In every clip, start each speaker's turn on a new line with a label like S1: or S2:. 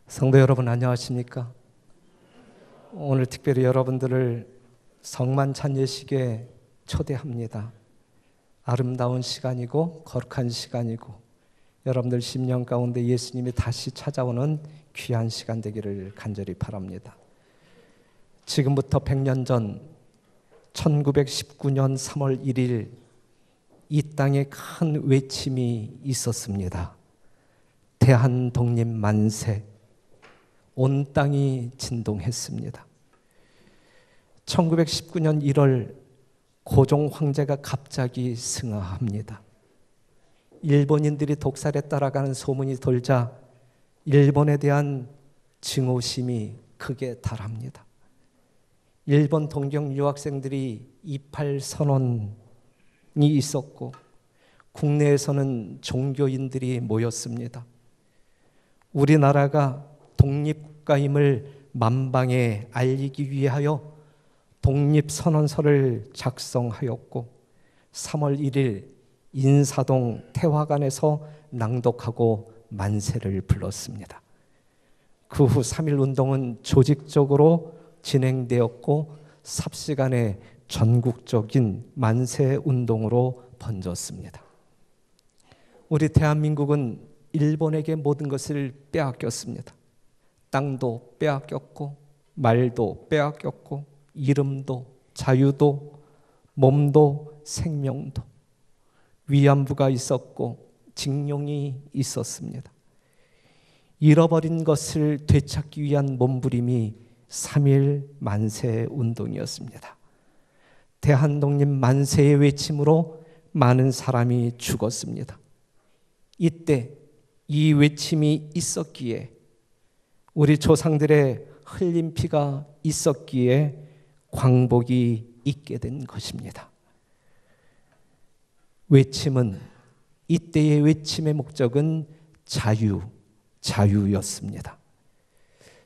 S1: 성도 여러분 안녕하십니까? 오늘 특별히 여러분들을 성만찬 예식에 초대합니다. 아름다운 시간이고 거룩한 시간이고 여러분들 심령 가운데 예수님이 다시 찾아오는 귀한 시간 되기를 간절히 바랍니다. 지금부터 100년 전 1919년 3월 1일 이 땅에 큰 외침이 있었습니다. 대한독립 만세. 온 땅이 진동했습니다. 1919년 1월 고종 황제가 갑자기 승하합니다. 일본인들이 독살에 따라가는 소문이 돌자 일본에 대한 증오심이 극에 달합니다. 일본 동경 유학생들이 28 선언이 있었고 국내에서는 종교인들이 모였습니다. 우리나라가 독립국가임을 만방에 알리기 위하여 독립선언서를 작성하였고 3월 1일 인사동 태화관에서 낭독하고 만세를 불렀습니다. 그 후 3.1 운동은 조직적으로 진행되었고 삽시간에 전국적인 만세 운동으로 번졌습니다. 우리 대한민국은 일본에게 모든 것을 빼앗겼습니다. 땅도 빼앗겼고 말도 빼앗겼고 이름도 자유도 몸도 생명도 위안부가 있었고 징용이 있었습니다. 잃어버린 것을 되찾기 위한 몸부림이 3.1 만세 운동이었습니다. 대한독립 만세의 외침으로 많은 사람이 죽었습니다. 이때 이 외침이 있었기에 우리 조상들의 흘린 피가 있었기에 광복이 있게 된 것입니다. 외침은 이때의 외침의 목적은 자유였습니다.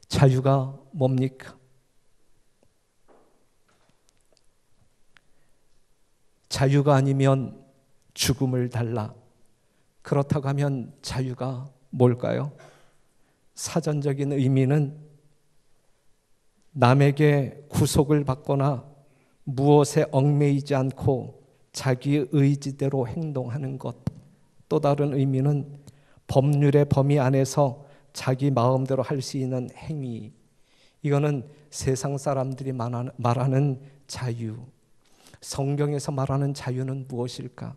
S1: 자유가 뭡니까? 자유가 아니면 죽음을 달라. 그렇다고 하면 자유가 뭘까요? 사전적인 의미는 남에게 구속을 받거나 무엇에 얽매이지 않고 자기의 의지대로 행동하는 것. 또 다른 의미는 법률의 범위 안에서 자기 마음대로 할 수 있는 행위. 이거는 세상 사람들이 말하는 자유. 성경에서 말하는 자유는 무엇일까?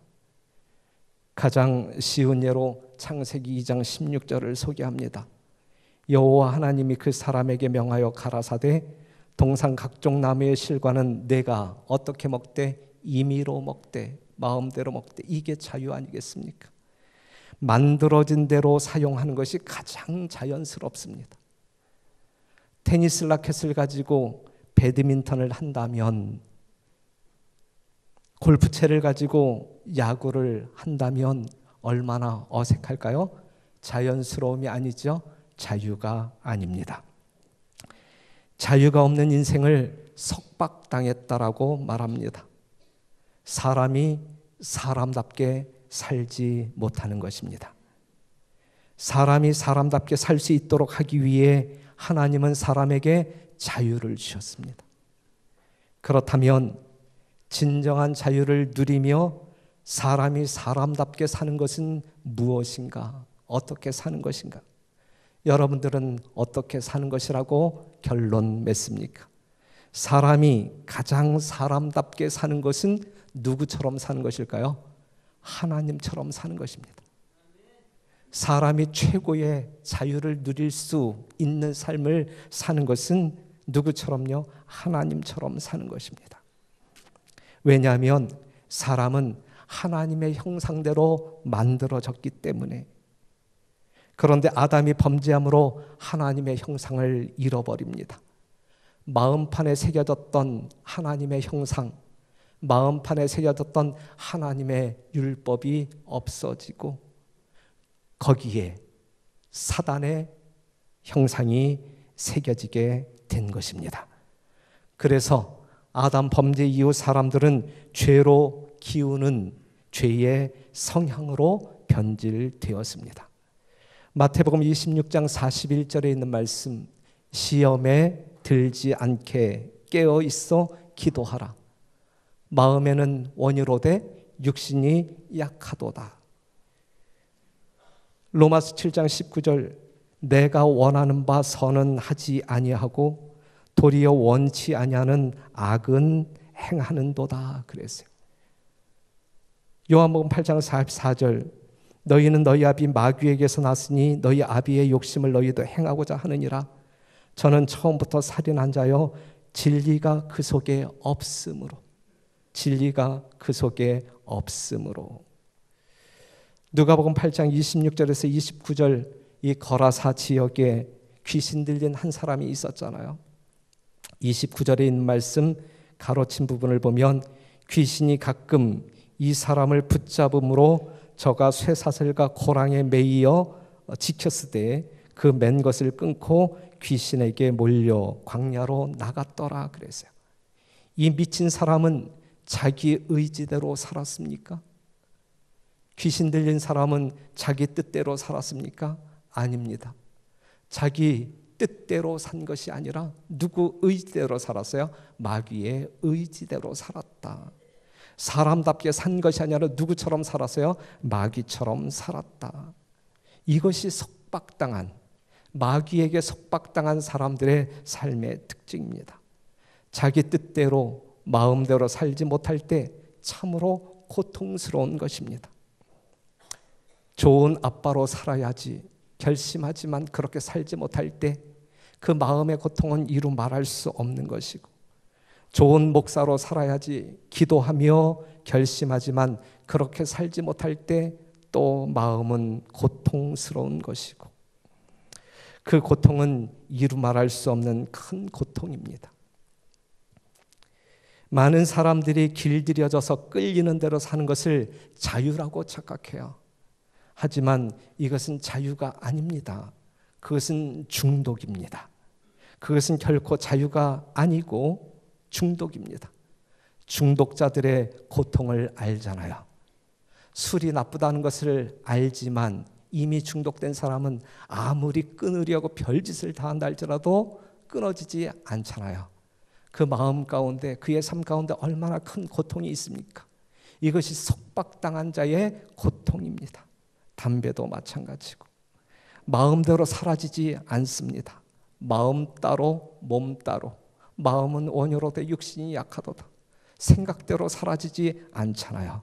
S1: 가장 쉬운 예로 창세기 2장 16절을 소개합니다. 여호와 하나님이 그 사람에게 명하여 가라사대 동산 각종 나무의 실과는 내가 어떻게 먹되 임의로 먹되 마음대로 먹되. 이게 자유 아니겠습니까? 만들어진 대로 사용하는 것이 가장 자연스럽습니다. 테니스 라켓을 가지고 배드민턴을 한다면, 골프채를 가지고 야구를 한다면 얼마나 어색할까요? 자연스러움이 아니죠. 자유가 아닙니다. 자유가 없는 인생을 속박당했다라고 말합니다. 사람이 사람답게 살지 못하는 것입니다. 사람이 사람답게 살 수 있도록 하기 위해 하나님은 사람에게 자유를 주셨습니다. 그렇다면 진정한 자유를 누리며 사람이 사람답게 사는 것은 무엇인가? 어떻게 사는 것인가? 여러분들은 어떻게 사는 것이라고 결론 맺습니까? 사람이 가장 사람답게 사는 것은 누구처럼 사는 것일까요? 하나님처럼 사는 것입니다. 사람이 최고의 자유를 누릴 수 있는 삶을 사는 것은 누구처럼요? 하나님처럼 사는 것입니다. 왜냐하면 사람은 하나님의 형상대로 만들어졌기 때문에. 그런데 아담이 범죄함으로 하나님의 형상을 잃어버립니다. 마음판에 새겨졌던 하나님의 형상, 마음판에 새겨졌던 하나님의 율법이 없어지고 거기에 사단의 형상이 새겨지게 된 것입니다. 그래서 아담 범죄 이후 사람들은 죄로 기우는 죄의 성향으로 변질되었습니다. 마태복음 26장 41절에 있는 말씀, 시험에 들지 않게 깨어 있어 기도하라. 마음에는 원이로되 육신이 약하도다. 로마서 7장 19절, 내가 원하는 바 선은 하지 아니하고 도리어 원치 아니하는 악은 행하는도다 그랬어요. 요한복음 8장 44절, 너희는 너희 아비 마귀에게서 났으니 너희 아비의 욕심을 너희도 행하고자 하느니라. 저는 처음부터 살인한 자여 진리가 그 속에 없으므로, 진리가 그 속에 없으므로. 누가복음 8장 26절에서 29절, 이 거라사 지역에 귀신 들린 한 사람이 있었잖아요. 29절에 있는 말씀 가로친 부분을 보면 귀신이 가끔 이 사람을 붙잡음으로 저가 쇠사슬과 고랑에 매이어 지켰으되 그 맨 것을 끊고 귀신에게 몰려 광야로 나갔더라 그랬어요. 이 미친 사람은 자기 의지대로 살았습니까? 귀신 들린 사람은 자기 뜻대로 살았습니까? 아닙니다. 자기 뜻대로 산 것이 아니라 누구 의지대로 살았어요? 마귀의 의지대로 살았다. 사람답게 산 것이 아니라 누구처럼 살았어요? 마귀처럼 살았다. 이것이 속박당한, 마귀에게 속박당한 사람들의 삶의 특징입니다. 자기 뜻대로 마음대로 살지 못할 때 참으로 고통스러운 것입니다. 좋은 아빠로 살아야지 결심하지만 그렇게 살지 못할 때 그 마음의 고통은 이루 말할 수 없는 것이고, 좋은 목사로 살아야지 기도하며 결심하지만 그렇게 살지 못할 때 또 마음은 고통스러운 것이고, 그 고통은 이루 말할 수 없는 큰 고통입니다. 많은 사람들이 길들여져서 끌리는 대로 사는 것을 자유라고 착각해요. 하지만 이것은 자유가 아닙니다. 그것은 중독입니다. 그것은 결코 자유가 아니고 중독입니다. 중독자들의 고통을 알잖아요. 술이 나쁘다는 것을 알지만 이미 중독된 사람은 아무리 끊으려고 별짓을 다 한다 할지라도 끊어지지 않잖아요. 그 마음 가운데, 그의 삶 가운데 얼마나 큰 고통이 있습니까? 이것이 속박당한 자의 고통입니다. 담배도 마찬가지고 마음대로 사라지지 않습니다. 마음 따로 몸 따로, 마음은 원효로되 육신이 약하도다. 생각대로 사라지지 않잖아요.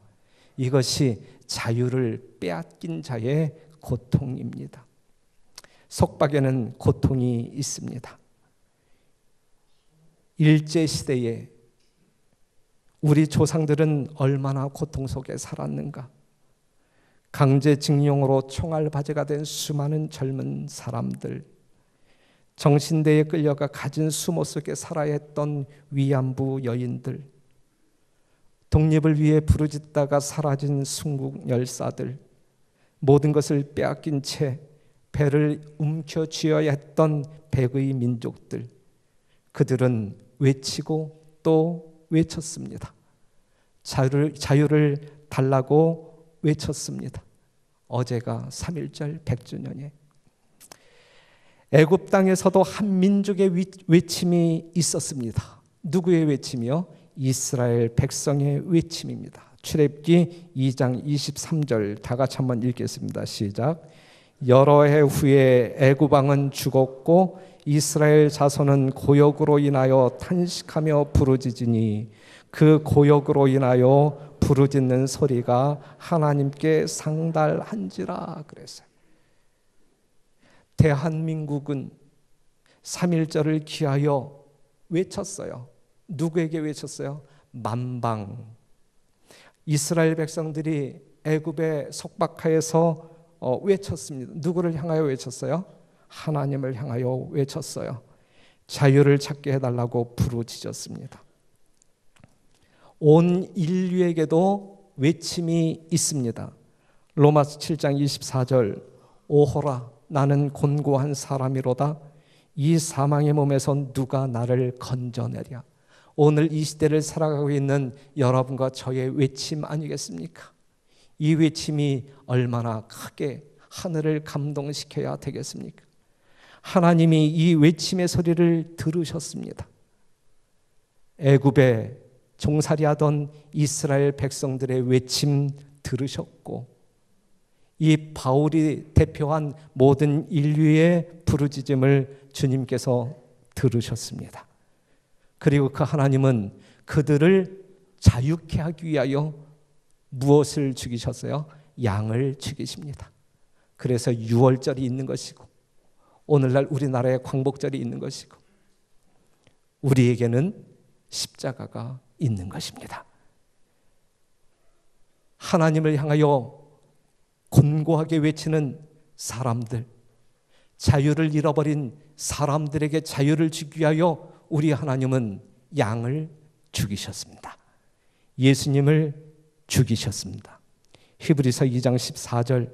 S1: 이것이 자유를 빼앗긴 자의 고통입니다. 속박에는 고통이 있습니다. 일제시대에 우리 조상들은 얼마나 고통 속에 살았는가. 강제징용으로 총알바지가 된 수많은 젊은 사람들, 정신대에 끌려가 가진 수모 속에 살아야 했던 위안부 여인들, 독립을 위해 부르짖다가 사라진 순국 열사들, 모든 것을 빼앗긴 채 배를 움켜쥐어야 했던 백의 민족들, 그들은 외치고 또 외쳤습니다. 자유를 달라고 외쳤습니다. 어제가 3.1절 100주년에 애굽 땅에서도 한 민족의 외침이 있었습니다. 누구의 외침이요? 이스라엘 백성의 외침입니다. 출애굽기 2장 23절 다 같이 한번 읽겠습니다. 시작. 여러 해 후에 애굽 왕은 죽었고 이스라엘 자손은 고역으로 인하여 탄식하며 부르짖으니 그 고역으로 인하여 부르짖는 소리가 하나님께 상달한지라 그랬어요. 대한민국은 3.1절을 기하여 외쳤어요. 누구에게 외쳤어요? 만방. 이스라엘 백성들이 애굽의 속박하에서 외쳤습니다. 누구를 향하여 외쳤어요? 하나님을 향하여 외쳤어요. 자유를 찾게 해달라고 부르짖었습니다. 온 인류에게도 외침이 있습니다. 로마서 7장 24절 오호라 나는 곤고한 사람이로다 이 사망의 몸에서 누가 나를 건져내랴. 오늘 이 시대를 살아가고 있는 여러분과 저의 외침 아니겠습니까? 이 외침이 얼마나 크게 하늘을 감동시켜야 되겠습니까? 하나님이 이 외침의 소리를 들으셨습니다. 애굽에 종살이하던 이스라엘 백성들의 외침 들으셨고, 이 바울이 대표한 모든 인류의 부르짖음을 주님께서 들으셨습니다. 그리고 그 하나님은 그들을 자유케 하기 위하여 무엇을 죽이셨어요? 양을 죽이십니다. 그래서 유월절이 있는 것이고, 오늘날 우리나라에 광복절이 있는 것이고, 우리에게는 십자가가 있는 것입니다. 하나님을 향하여 곤고하게 외치는 사람들, 자유를 잃어버린 사람들에게 자유를 주기 위하여 우리 하나님은 양을 죽이셨습니다. 예수님을 죽이셨습니다. 히브리서 2장 14절,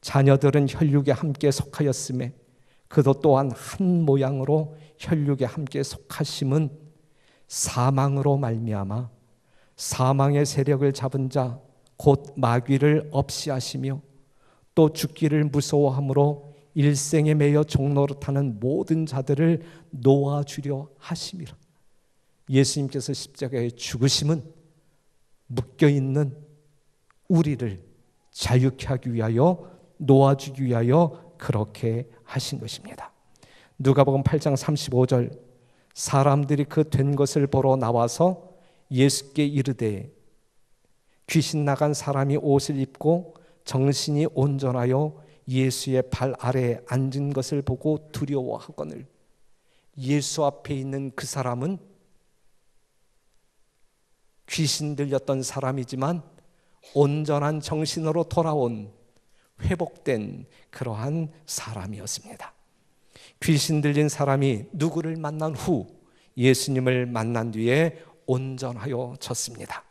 S1: 자녀들은 혈육에 함께 속하였음에 그도 또한 한 모양으로 혈육에 함께 속하심은 사망으로 말미암아 사망의 세력을 잡은 자 곧 마귀를 없이 하시며 또 죽기를 무서워함으로 일생에 매여 종노릇하는 모든 자들을 놓아주려 하심이라. 예수님께서 십자가에 죽으심은 묶여있는 우리를 자유케 하기 위하여, 놓아주기 위하여 그렇게 하신 것입니다. 누가복음 8장 35절, 사람들이 그 된 것을 보러 나와서 예수께 이르되 귀신 나간 사람이 옷을 입고 정신이 온전하여 예수의 발 아래에 앉은 것을 보고 두려워하거늘. 예수 앞에 있는 그 사람은 귀신 들렸던 사람이지만 온전한 정신으로 돌아온, 회복된 그러한 사람이었습니다. 귀신 들린 사람이 누구를 만난 후 예수님을 만난 뒤에 온전하여졌습니다.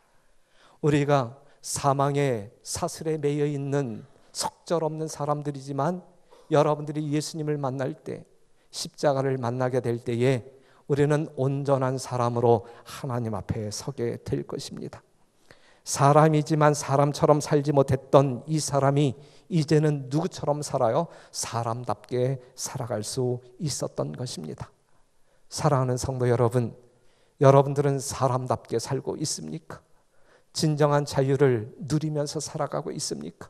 S1: 우리가 사망의 사슬에 매여 있는 속절없는 사람들이지만, 여러분들이 예수님을 만날 때, 십자가를 만나게 될 때에 우리는 온전한 사람으로 하나님 앞에 서게 될 것입니다. 사람이지만 사람처럼 살지 못했던 이 사람이 이제는 누구처럼 살아요? 사람답게 살아갈 수 있었던 것입니다. 사랑하는 성도 여러분, 여러분들은 사람답게 살고 있습니까? 진정한 자유를 누리면서 살아가고 있습니까?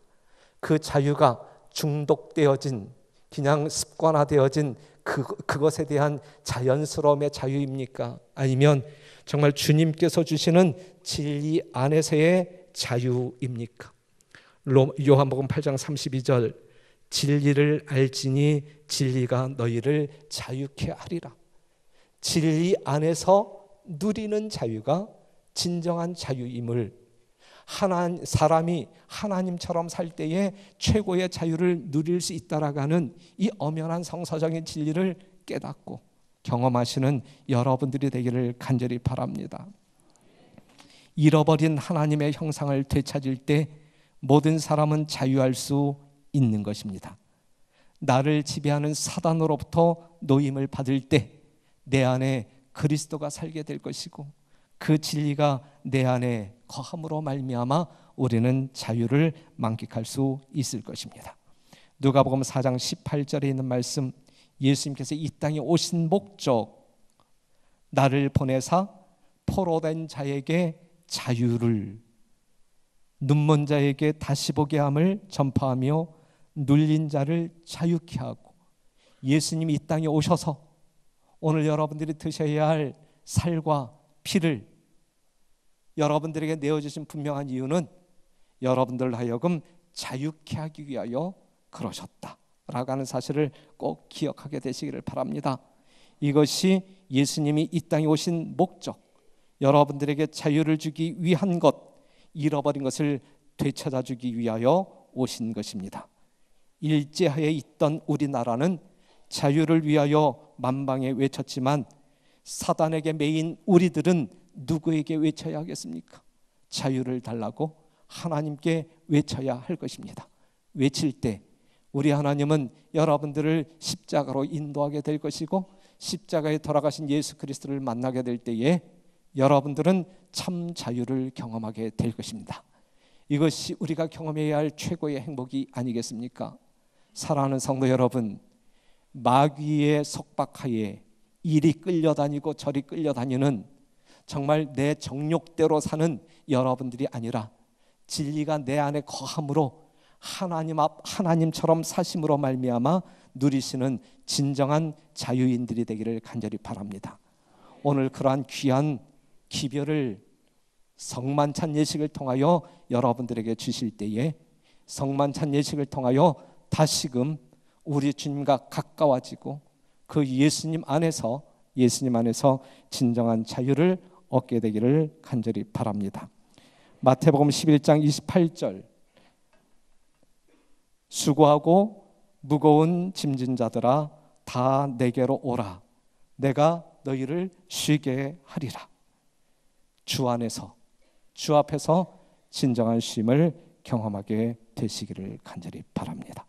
S1: 그 자유가 중독되어진, 그냥 습관화되어진 그것에 대한 자연스러움의 자유입니까? 아니면 정말 주님께서 주시는 진리 안에서의 자유입니까? 요한복음 8장 32절, 진리를 알지니 진리가 너희를 자유케 하리라. 진리 안에서 누리는 자유가 진정한 자유임을, 사람이 하나님처럼 살 때에 최고의 자유를 누릴 수 있다라는 이 엄연한 성서적인 진리를 깨닫고 경험하시는 여러분들이 되기를 간절히 바랍니다. 잃어버린 하나님의 형상을 되찾을 때 모든 사람은 자유할 수 있는 것입니다. 나를 지배하는 사단으로부터 노임을 받을 때 내 안에 그리스도가 살게 될 것이고, 그 진리가 내 안에 거함으로 말미암아 우리는 자유를 만끽할 수 있을 것입니다. 누가복음 4장 18절에 있는 말씀, 예수님께서 이 땅에 오신 목적, 나를 보내사 포로된 자에게 자유를, 눈먼 자에게 다시 보게 함을 전파하며 눌린 자를 자유케 하고, 예수님이 이 땅에 오셔서 오늘 여러분들이 드셔야 할 살과 피를 여러분들에게 내어주신 분명한 이유는 여러분들 하여금 자유케 하기 위하여 그러셨다라고 하는 사실을 꼭 기억하게 되시기를 바랍니다. 이것이 예수님이 이 땅에 오신 목적, 여러분들에게 자유를 주기 위한 것, 잃어버린 것을 되찾아 주기 위하여 오신 것입니다. 일제하에 있던 우리나라는 자유를 위하여 만방에 외쳤지만, 사단에게 매인 우리들은 누구에게 외쳐야 하겠습니까? 자유를 달라고 하나님께 외쳐야 할 것입니다. 외칠 때 우리 하나님은 여러분들을 십자가로 인도하게 될 것이고, 십자가에 돌아가신 예수 그리스도를 만나게 될 때에 여러분들은 참 자유를 경험하게 될 것입니다. 이것이 우리가 경험해야 할 최고의 행복이 아니겠습니까? 사랑하는 성도 여러분, 마귀의 속박하에 이리 끌려다니고 저리 끌려다니는 정말 내 정욕대로 사는 여러분들이 아니라 진리가 내 안에 거함으로 하나님 앞 하나님처럼 사심으로 말미암아 누리시는 진정한 자유인들이 되기를 간절히 바랍니다. 오늘 그러한 귀한 기별을 성만찬 예식을 통하여 여러분들에게 주실 때에 성만찬 예식을 통하여 다시금 우리 주님과 가까워지고 그 예수님 안에서 진정한 자유를 얻게 되기를 간절히 바랍니다. 마태복음 11장 28절, 수고하고 무거운 짐진 자들아 다 내게로 오라, 내가 너희를 쉬게 하리라. 주 안에서, 주 앞에서 진정한 쉼을 경험하게 되시기를 간절히 바랍니다.